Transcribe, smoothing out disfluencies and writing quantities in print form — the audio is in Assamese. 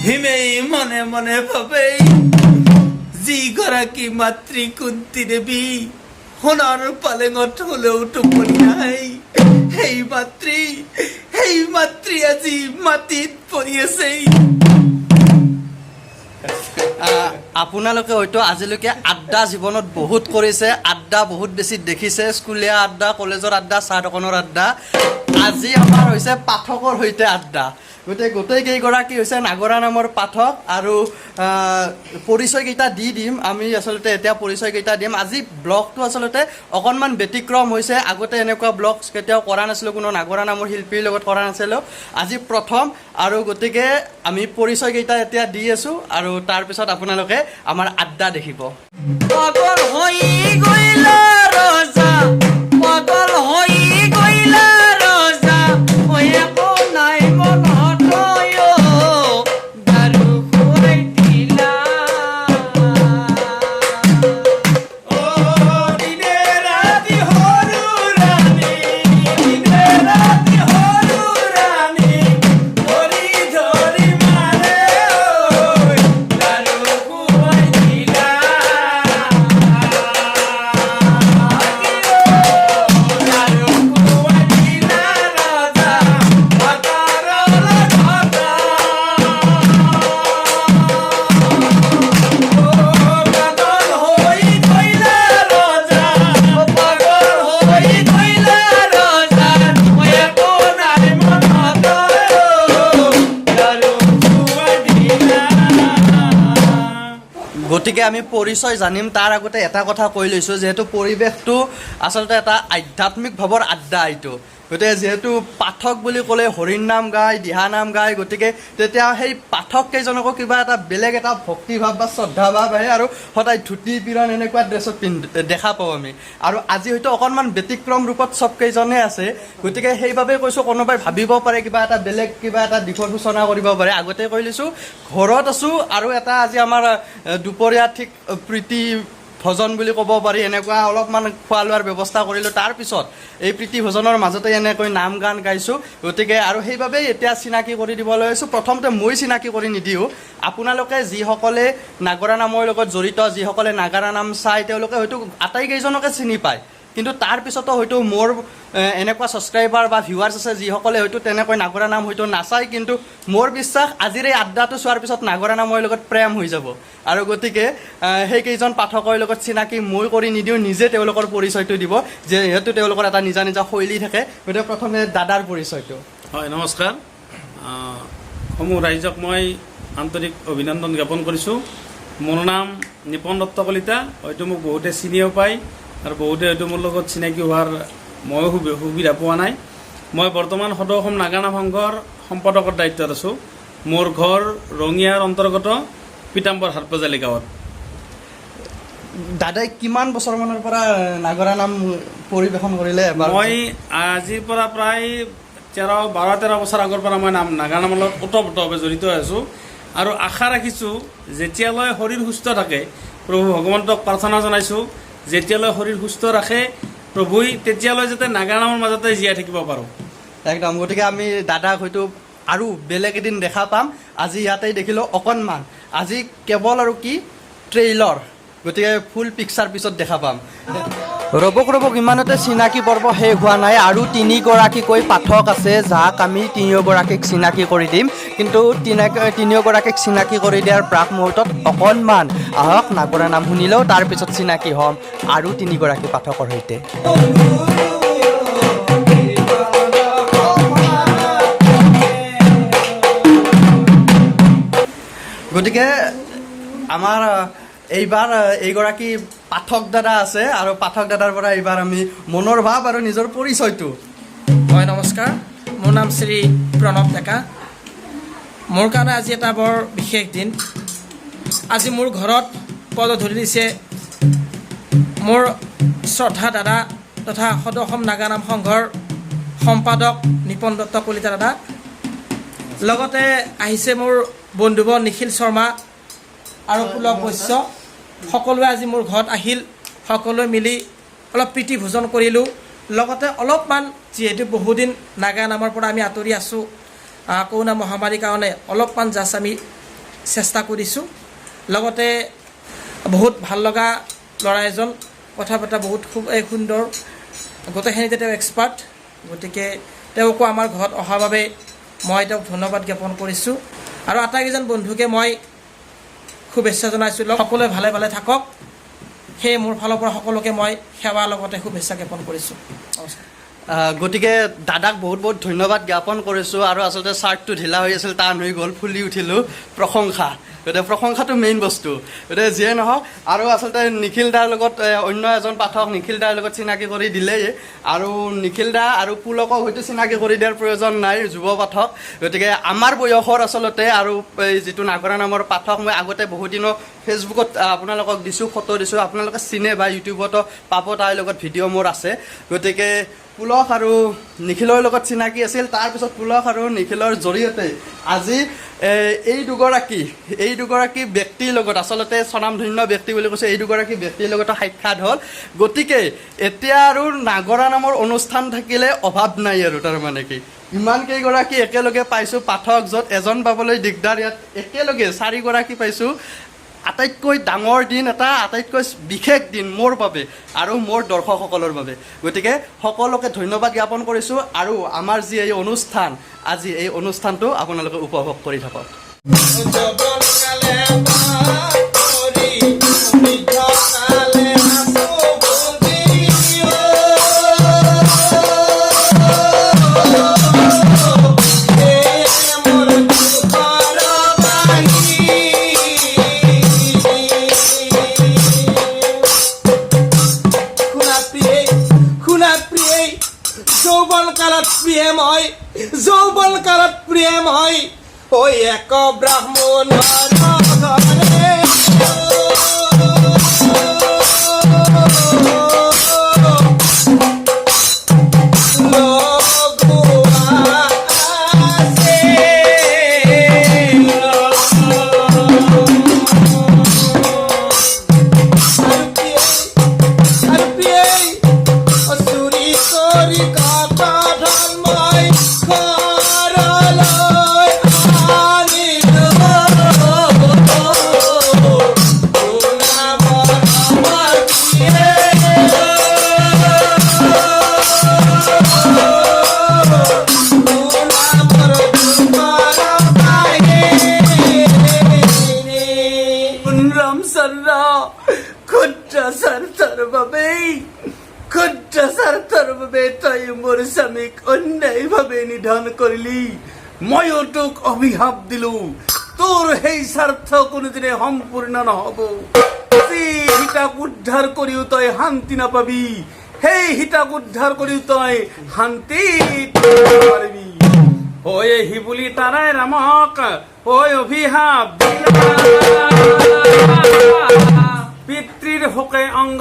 হিমেই মনে মনে ভাবে যিগৰাকী মাতৃ কুন্তি দেৱী সোণৰ পালেঙত হলেও টোপনি নাই, সেই মাতৃ আজি মাটিত পৰি আছে। আপোনালোকে হয়তো আজিলৈকে আড্ডা জীৱনত বহুত কৰিছে, আড্ডা বহুত বেছি দেখিছে, স্কুলীয়া আড্ডা, কলেজৰ আড্ডা, চাহ দোকানৰ আড্ডা। আজি আমাৰ হৈছে পাঠকৰ সৈতে আড্ডা। গোটেইকেইগৰাকী হৈছে নাগৰা নামৰ পাঠক আৰু পৰিচয়কেইটা দি দিম। আমি আচলতে এতিয়া পৰিচয়কেইটা দিম। আজি ব্লগটো আচলতে অকণমান ব্যতিক্ৰম হৈছে। আগতে এনেকুৱা ব্লগ কেতিয়াও কৰা নাছিলোঁ, কোনো নাগৰা নামৰ শিল্পীৰ লগত কৰা নাছিলোঁ, আজি প্ৰথম। আৰু গতিকে আমি পৰিচয়কেইটা এতিয়া দি আছোঁ আৰু তাৰপিছত আপোনালোকে আমাৰ আড্ডা দেখিব। পাগল হৈ গ'লা ৰজা, পাগল হৈ গ'লা ৰজা, একো নাই মনত দাৰু খুৱাই দিলা। দিনে ৰাতি সৰু ৰাণী, দিনে ৰাতি সৰু ৰাণী, ধৰি ধৰি মাৰে দাৰু খুৱাই দিলা। গতিকে আমি পৰিচয় জানিম তাৰ আগতে এটা কথা কৈ লৈছোঁ, যিহেতু পৰিৱেশটো আচলতে এটা আধ্যাত্মিক ভাৱৰ আড্ডা এইটো। গতিকে যিহেতু পাঠক বুলি ক'লে হৰিণ নাম গায়, দিহানাম গায়, গতিকে তেতিয়া সেই পাঠককেইজনকো কিবা এটা বেলেগ এটা ভক্তিভাৱ বা শ্ৰদ্ধাভাৱ আহে আৰু সদায় ধুতি পিৰণ এনেকুৱা ড্ৰেছত দেখা পাওঁ আমি। আৰু আজি হয়তো অকণমান ব্যতিক্ৰম ৰূপত চবকেইজনে আছে। গতিকে সেইবাবে কৈছোঁ, কোনোবাই ভাবিব পাৰে কিবা এটা বেলেগ কিবা এটা দিশৰ সূচনা কৰিব পাৰে। আগতে কৈ লৈছোঁ, ঘৰত আছোঁ আৰু এটা আজি আমাৰ দুপৰীয়া ঠিক প্ৰীতি ভোজন বুলি ক'ব পাৰি, এনেকুৱা অলপমান খোৱা লোৱাৰ ব্যৱস্থা কৰিলোঁ। তাৰপিছত এই প্ৰীতি ভোজনৰ মাজতে এনেকৈ নাম গান গাইছোঁ। গতিকে আৰু সেইবাবেই এতিয়া চিনাকি কৰি দিবলৈ লৈছোঁ। প্ৰথমতে মই চিনাকি কৰি নিদিওঁ, আপোনালোকে যিসকলে নাগৰা নামৰ লগত জড়িত, যিসকলে নাগাৰা নাম চায়, তেওঁলোকে হয়তো আটাইকেইজনকে চিনি পায়। কিন্তু তাৰপিছতো হয়তো মোৰ এনেকুৱা ছাবস্ক্ৰাইবাৰ বা ভিউৱাৰ্ছ আছে যিসকলে হয়তো তেনেকৈ নাগৰা নাম হয়তো নাচায়, কিন্তু মোৰ বিশ্বাস আজিৰ এই আড্ডাটো চোৱাৰ পিছত নাগৰা নামৰ লগত প্ৰেম হৈ যাব। আৰু গতিকে সেইকেইজন পাঠকৰ লগত চিনাকি মই কৰি নিদিওঁ, নিজে তেওঁলোকৰ পৰিচয়টো দিব, যিহেতু তেওঁলোকৰ এটা নিজা নিজা শৈলী থাকে। গতিকে প্ৰথমে দাদাৰ পৰিচয়টো। হয়, নমস্কাৰ। সমূহ ৰাইজক মই আন্তৰিক অভিনন্দন জ্ঞাপন কৰিছোঁ। মোৰ নাম নিপন দত্ত কলিতা। হয়তো মোক বহুতে চিনিও পায় আৰু বহুতে হয়তো মোৰ লগত চিনাকি হোৱাৰ ময়ো সুবিধা পোৱা নাই। মই বৰ্তমান সদৌ অসম নাগা নাম সংঘৰ সম্পাদকৰ দায়িত্বত আছোঁ। মোৰ ঘৰ ৰঙিয়াৰ অন্তৰ্গত পিতাম্বৰ হাটবজালি গাঁৱত। দাদাই কিমান বছৰমানৰ পৰা নাগৰা নাম পৰিৱেশন কৰিলে? মই আজিৰ পৰা প্ৰায় 12-13 বছৰ আগৰ পৰা মই নাগা নামৰ লগত ওতঃপ্ৰোতভাৱে জড়িত হৈ আছোঁ আৰু আশা ৰাখিছোঁ যেতিয়ালৈ শৰীৰ সুস্থ থাকে, প্ৰভু ভগৱন্তক প্ৰাৰ্থনা জনাইছোঁ, যেতিয়ালৈ শৰীৰ সুস্থ ৰাখে প্ৰভুই, তেতিয়ালৈ যাতে নাগা নামৰ মাজতে জীয়াই থাকিব পাৰোঁ। একদম। গতিকে আমি দাদাক হয়তো আৰু বেলেগ এদিন দেখা পাম। আজি ইয়াতেই দেখিলোঁ অকণমান, আজি কেৱল আৰু কি ট্ৰেইলৰ, গতিকে ফুল পিকচাৰ পিছত দেখা পাম। ৰ'বক ইমানতে চিনাকি পৰ্ব শেষ হোৱা নাই। আৰু 3গৰাকীকৈ পাঠক আছে, যাক আমি 3গৰাকীক চিনাকি কৰি দিম। কিন্তু 3গৰাকীক চিনাকি কৰি দিয়াৰ প্ৰাক মুহূৰ্তত অকণমান আহক নাগৰা নাম শুনিলেও তাৰপিছত চিনাকি হ'ম আৰু 3গৰাকী পাঠকৰ সৈতে। গতিকে আমাৰ এইবাৰ এইগৰাকী পাঠক দাদা আছে আৰু পাঠক দাদাৰ পৰা এইবাৰ আমি মনৰ ভাৱ আৰু নিজৰ পৰিচয়টো। হয়, নমস্কাৰ। মোৰ নাম শ্ৰী প্ৰণৱ ডেকা। মোৰ কাৰণে আজি এটা বৰ বিশেষ দিন। আজি মোৰ ঘৰত পদ ধৰি দিছে মোৰ শ্ৰদ্ধা দাদা তথা সদৌ অসম নাগা নাম সংঘৰ সম্পাদক নিপন দত্ত কলিতা দাদা। লগতে আহিছে মোৰ বন্ধুবৰ্গ নিখিল শৰ্মা আৰু পুলক বৈশ্য। সকলোৱে আজি মোৰ ঘৰত আহিল, সকলোৱে মিলি অলপ প্ৰীতি ভোজন কৰিলোঁ। লগতে অলপমান যিহেতু বহুদিন নাগা নামৰ পৰা আমি আঁতৰি আছোঁ, কৰোণা মহামাৰীৰ কাৰণে অলপমান জাষ্ট আমি চেষ্টা কৰিছোঁ। লগতে বহুত ভাল লগা ল'ৰা এজন, কথা পতা বহুত খুব সুন্দৰ, গোটেইখিনিতে তেওঁ এক্সপাৰ্ট। গতিকে তেওঁকো আমাৰ ঘৰত অহাৰ বাবে মই তেওঁক ধন্যবাদ জ্ঞাপন কৰিছোঁ। আৰু আটাইকেইজন বন্ধুকে মই শুভেচ্ছা জনাইছোঁ। সকলোৱে ভালে ভালে থাকক, সেয়ে মোৰ ফালৰ পৰা সকলোকে মই সেৱাৰ লগতে শুভেচ্ছা জ্ঞাপন কৰিছোঁ। নমস্কাৰ। গতিকে দাদাক বহুত বহুত ধন্যবাদ জ্ঞাপন কৰিছোঁ। আৰু আচলতে চাৰ্টটো ঢিলা হৈ আছিল, টান হৈ গ'ল, ফুলি উঠিলোঁ, প্ৰশংসা। গতিকে প্ৰশংসাটো মেইন বস্তু। গতিকে যিয়ে নহওক, আৰু আচলতে নিখিল দাৰ লগত অন্য এজন পাঠক নিখিল দাৰ লগত চিনাকি কৰি দিলেই, আৰু নিখিল দা আৰু পুলকক হয়তো চিনাকি কৰি দিয়াৰ প্ৰয়োজন নাই, যুৱ পাঠক। গতিকে আমাৰ বয়সৰ আচলতে, আৰু এই যিটো নাগৰা নামৰ পাঠক, মই আগতে বহুদিনো ফেচবুকত আপোনালোকক দিছোঁ, ফটো দিছোঁ, আপোনালোকে চিনে বা ইউটিউবতো পাব, তাৰ লগত ভিডিঅ' মোৰ আছে। গতিকে পুলক আৰু নিখিলৰ লগত চিনাকি আছিল। তাৰপিছত পুলক আৰু নিখিলৰ জৰিয়তে আজি এই দুগৰাকী ব্যক্তিৰ লগত, আচলতে স্বনামধন্য ব্যক্তি বুলি কৈছে, এই দুগৰাকী ব্যক্তিৰ লগতো সাক্ষাৎ হ'ল। গতিকে এতিয়া আৰু নাগৰা নামৰ অনুষ্ঠান থাকিলে অভাৱ নাই আৰু, তাৰমানে কি ইমান কেইগৰাকী একেলগে পাইছোঁ পাঠক, য'ত এজন পাবলৈ দিগদাৰ, ইয়াত একেলগে 4গৰাকী পাইছোঁ। আটাইতকৈ ডাঙৰ দিন এটা, আটাইতকৈ বিশেষ দিন মোৰ বাবে আৰু মোৰ দৰ্শকসকলৰ বাবে। গতিকে সকলোকে ধন্যবাদ জ্ঞাপন কৰিছোঁ। আৰু আমাৰ যি এই অনুষ্ঠান, আজি এই অনুষ্ঠানটো আপোনালোকে উপভোগ কৰি থাকক। যৌবন কালত প্ৰেম হয় ওই এক ব্ৰাহ্মণ তই মোৰ স্বামীক অন্যায়ভাৱে নিধন কৰিলি, ময়ো তোক অভিশাপ দিলো, তোৰ সেই স্বাৰ্থ কোনোদিনে সম্পূৰ্ণ নহ'ব। সীতাক উদ্ধাৰ কৰিও তই শান্তি নাপাবি, সেই সীতাক উদ্ধাৰ কৰিও তই শান্তি পাৰিবি। ঐ শিবুলি তাৰাই ৰামক ঐ অভিশাপ দিলা, পিতৃৰ শোকে অংগ